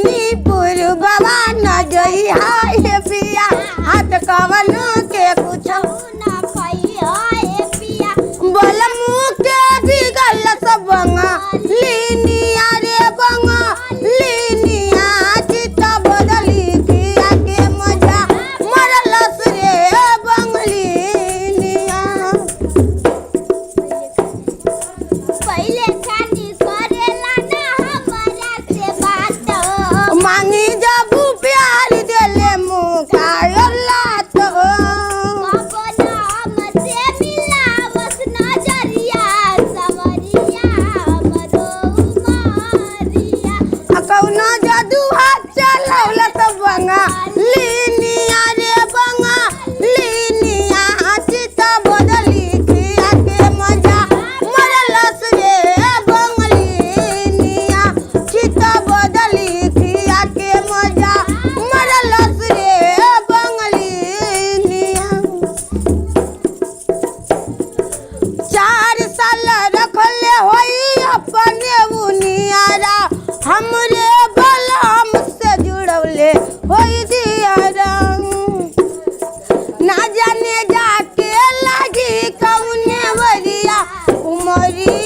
पूर्ववा न जई हाय पिया हाथ कवन के कुछ ना पाई आए पिया बोल मुँह के बिगल सब बंगा लीनिया रे बंगा लीनिया चित बदली किया के मजा मरलस रे बंगलीनिया पहले खानी करेला ना हमारा से बात मांगी जब प्यार देले मुकायला तो अपना हमसे मिला बस नजरिया सवरिया मरो मारिया कौनो जादू हाथ चलौला तो बंगा लीनिया रे बंगा लीनिया चित बदली किया के मजा मरलस रे बंगलीनिया चित बदली किया के मजा मरलस रे बंगलीनिया 4 साल रखले होई अपने बुनियारा हमरे बलम से जुड़वले होई दियारा ना जाने जाके लागी कौने वरिया उमरिया